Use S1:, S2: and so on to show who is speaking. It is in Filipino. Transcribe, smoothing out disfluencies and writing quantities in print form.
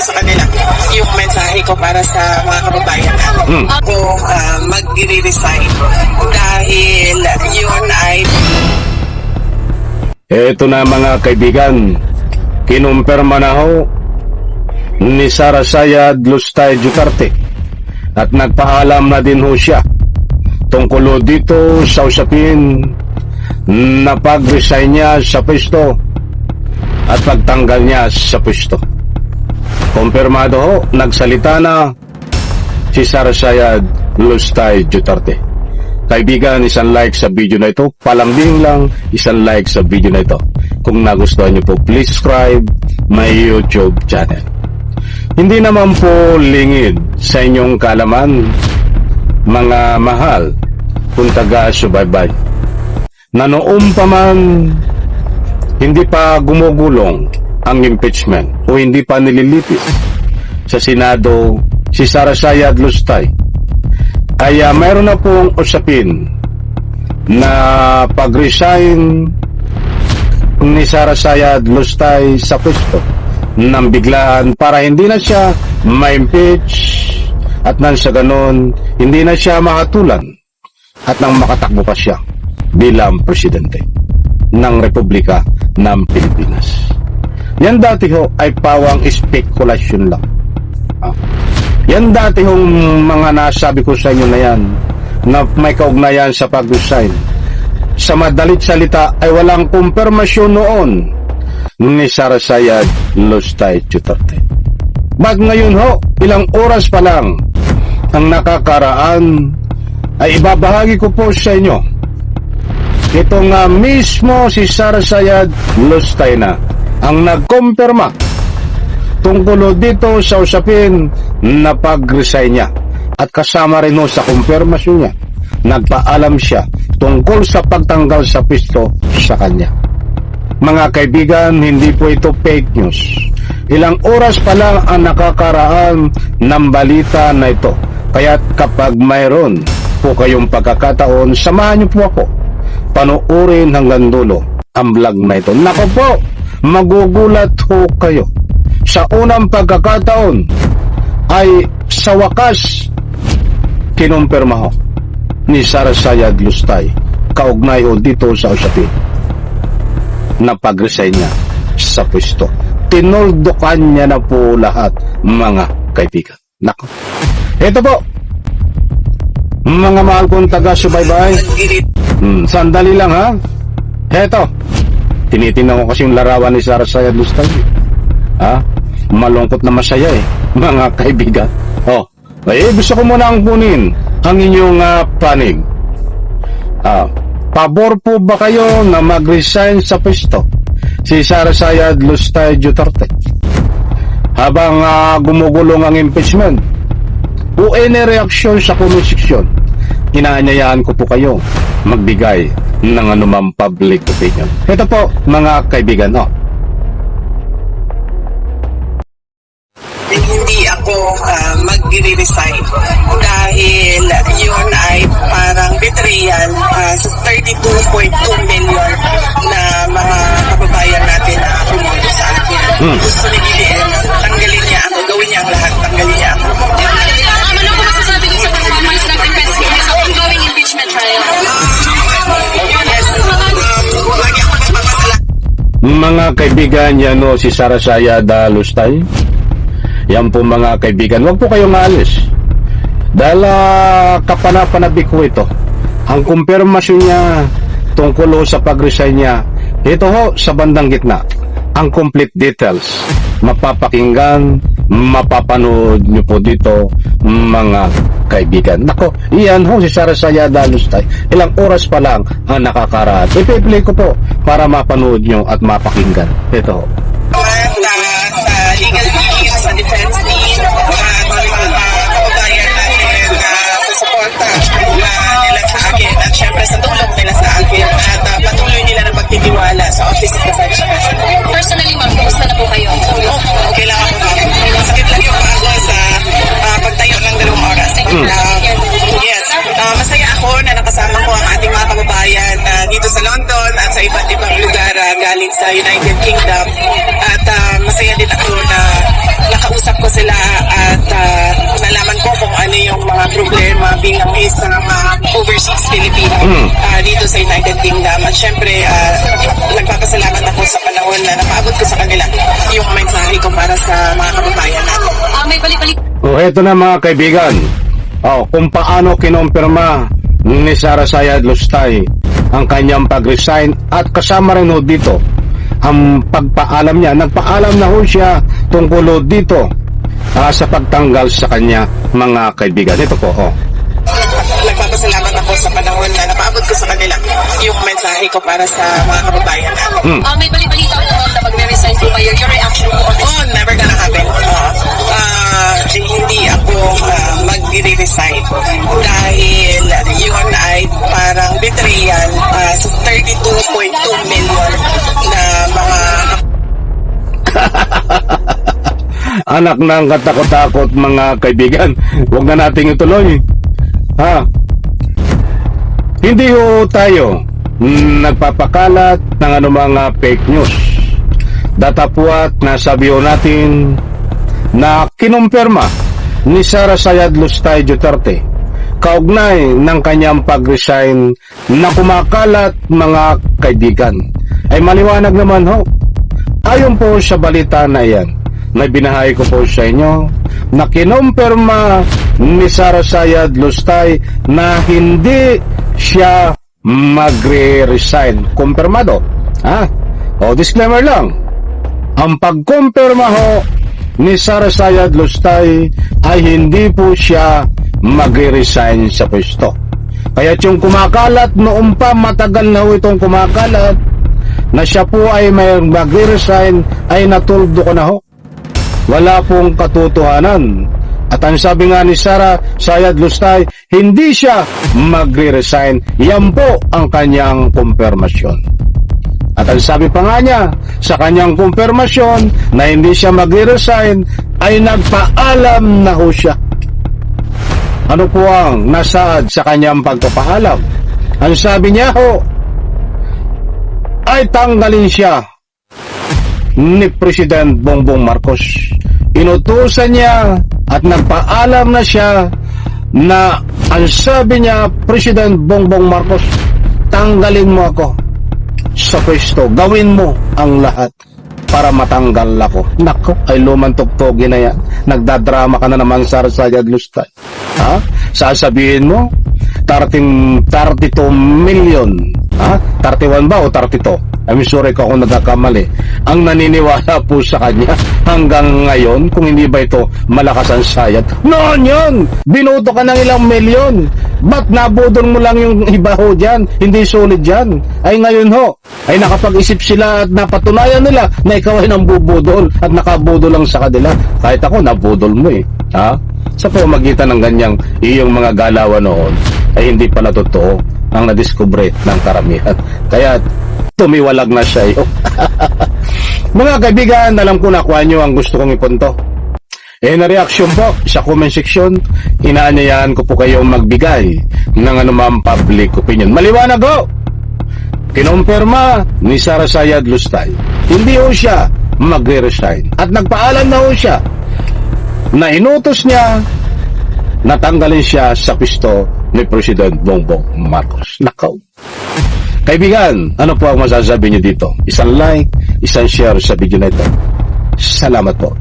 S1: ko sa kanila yung mensahe ko para sa mga kababayan natin. Kung mag-resign dahil yun ay...
S2: Ito na mga kaibigan, kinumpirma na ho ni Sara Sayad Lustay Duterte at nagpaalam na din ho siya tungkol dito sa usapin na pag-resign niya sa pwesto at pagtanggal niya sa pwesto. Kumpirmado ho, nagsalita na si Sara Sayad Lustay Duterte. Kaibigan, isang like sa video na ito. Palambing lang, isang like sa video na ito. Kung nagustuhan niyo po, please subscribe my YouTube channel. Hindi naman po lingid sa inyong kaalaman, mga mahal, kung taga-subaybay, na noong pa man hindi pa gumugulong ang impeachment o hindi pa nililipis sa Senado si Sara Sayad Lustay, kaya mayroon na pong usapin na pag-resign ni Sara Sayad Lustay sa pwesto ng biglaan para hindi na siya ma-impeach at nang sa ganon hindi na siya makatulan at nang makatakbo pa siya bilang presidente ng Republika ng Pilipinas. Yan dati ho ay pawang spekulasyon lang. Yan dati hong mga nasabi ko sa inyo na yan na may kaugnayan sa pag-resign. Sa madalit salita ay walang kumpirmasyon noon ni Sara Sayad Lustay Duterte. Bag ngayon ho, ilang oras pa lang ang nakakaraan ay ibabahagi ko po sa inyo. Ito nga mismo si Sara Sayad Lustay na ang nagkumpirma tungkol dito sa usapin na pag-resign niya. At kasama rin sa kumpirmasyon niya, nagpaalam siya tungkol sa pagtanggal sa pwesto sa kanya. Mga kaibigan, hindi po ito fake news. Ilang oras pa lang ang nakakaraan ng balita na ito. Kaya kapag mayroon po kayong pagkakataon, samahan niyo po ako. Panoorin hanggang dulo ang vlog na ito. Nako po, magugulat ho kayo. Sa unang pagkakataon ay sa wakas kinumpirma ho ni Sara Sayad Lustay kaugnay ho dito sa usapin na pag-resign niya sa pwesto. Tinuldukan niya na po lahat, mga kaibigan. Nako. Ito po, mga mahal kong taga-subaybay. Sandali lang ha. Ito, tinitingnan ko kasi yung larawan ni Sara Sayad Lustay. Malungkot na masaya mga kaibigan. Gusto ko muna ang kunin ang inyong panig. Pabor po ba kayo na mag-resign sa pwesto si Sara Sayad Lustay Duterte habang gumugulong ang impeachment o any reaksyon sa comment section? Inaanyayahan ko po kayo magbigay ng anumang public opinion. Ito po mga kaibigan.
S1: Hindi ako mag-resign dahil yun ay parang betrayal sa 32.2 million na mga kababayan natin na pumunto sa akin. Gusto ni BBM, tanggalin niya ako, gawin niya ang lahat, tanggalin niya ako.
S3: Ano po masasabi ko sa performance ng impeachment sa ongoing impeachment trial?
S1: Yes, lagi ako nagpapasalamat.
S2: Mga kaibigan, yan si Sara Sayad Lustay. Yan po mga kaibigan, huwag po kayong alis. Dahil kapanapanabik ko ito. Ang kumpirmasyon niya tungkol sa pag-resign niya, ito ho sa bandang gitna. Ang complete details, mapapakinggan, mapapanood niyo po dito mga kaibigan. Nako, iyan ho si Sara Sayad Lustay. Ilang oras pa lang ang nakakaraan. I-play ko po para mapanood niyo at mapakinggan. Ito ho.
S1: Sa legal team, sa defense team, at sa mga kababayan natin sa suporta nila sa akin at syempre sa tulong nila sa akin at patuloy nila na pagtitiwala sa Office of the Vice President.
S3: Personally, ma'am, kumusta na po kayo?
S1: Okay lang ako, ma'am. Sakit lang yung ako sa pagtayo ng 2 oras. Yes, masaya ako na nakasama ko ang ating mga kababayan dito sa London at sa iba't ibang lugar galing sa United Kingdom at masaya bilang isang overseas Filipino dito sa United Kingdom. At syempre, nagpapasalamat ako sa panahon na napaabot ko sa kanila yung mensahe ko para sa mga kababayan natin.
S3: May balik-balik
S2: O eto na mga kaibigan, kung paano kinumpirma ni Sara Sayad Lustay ang kanyang pag-resign at kasama rin ho dito ang pagpaalam niya. Nagpaalam na ho siya tungkol ho dito sa pagtanggal sa kanya mga kaibigan. Ito po,
S1: Nagpapasalamat ako sa panahon na napaabot ko sa kanila yung mensahe ko para sa mga kababayan natin.
S3: may balik-balita po about na mag-resign po kayo. Your reaction po on this?
S1: Oh, never gonna happen. Hindi ako mag-resign dahil yun ay parang betrayal sa 32.2 million na mga
S2: anak ng katakot-takot mga kaibigan. Huwag na nating ituloy. Hindi ho tayo nagpapakalat ng anumang fake news. Datapwat nasabi ho natin na kinumpirma ni Sara Sayad Lustay Duterte kaugnay ng kanyang pag-resign na kumakalat mga kaibigan. Ay maliwanag naman ho. Ayon po sa balita na yan, na binahay ko po sa inyo, na kinumpirma ni Sara Sayad Lustay na hindi siya magre-resign. Kumpirmado. Disclaimer lang. Ang pagkumpirma ho ni Sara Sayad Lustay ay hindi po siya magre-resign sa pwesto. Kaya yung kumakalat noong pa, matagal na ho itong kumakalat, na siya po ay may magre-resign, ay natuldo ko na ho. Wala pong katotohanan. At ang sabi nga ni Sara Sayad Lustay, hindi siya magre-resign. Yan po ang kanyang kumpirmasyon. At ang sabi pa nga niya, sa kanyang kumpirmasyon na hindi siya magre-resign, ay nagpaalam na ho siya. Ano po ang nasaad sa kanyang pagpapaalam? Ang sabi niya ho, ay tanggalin siya ni President Bongbong Marcos. Inutusan niya at nagpaalam na siya na ang sabi niya, President Bongbong Marcos, tanggalin mo ako sa pwesto, gawin mo ang lahat para matanggal ako. Nako, ay lumang tuktogi na yan. Nagdadrama ka na naman, Sara Sayad Lustay. Sasabihin mo 32 million, 31 ba o 32? I'm sorry kung ako nagkakamali. Ang naniniwala po sa kanya hanggang ngayon, kung hindi ba ito malakas ang sayad, noon yun, binuto ka ng ilang milyon. Ba't nabudol mo lang yung iba ho dyan? Hindi solid dyan. Ay ngayon ho, ay nakapag-isip sila at napatunayan nila na ikaw ay nang bubudol at nakabudol lang sa kanila. Kahit ako, nabudol mo eh. Sa pamagitan ng ganyang iyong mga galawan noon, ay hindi pala totoo ang nadiskubre ng karamihan. Kaya tumiwalag na siya iyo. Mga kaibigan, alam ko na kung ano ang gusto kong ipunto. Na reaksyon po sa comment section, inaanyayahan ko po kayong magbigay ng anumang public opinion. Maliwanag ho! Kinumpirma ni Sara Sayad Lustay, hindi ho siya magre-resign. At nagpaalam na ho siya na inutos niya natanggalin siya sa pwesto ni President Bongbong Marcos. Nakaw. Kaibigan, ano po ang masasabi niyo dito? Isang like, isang share sa video na ito. Salamat po.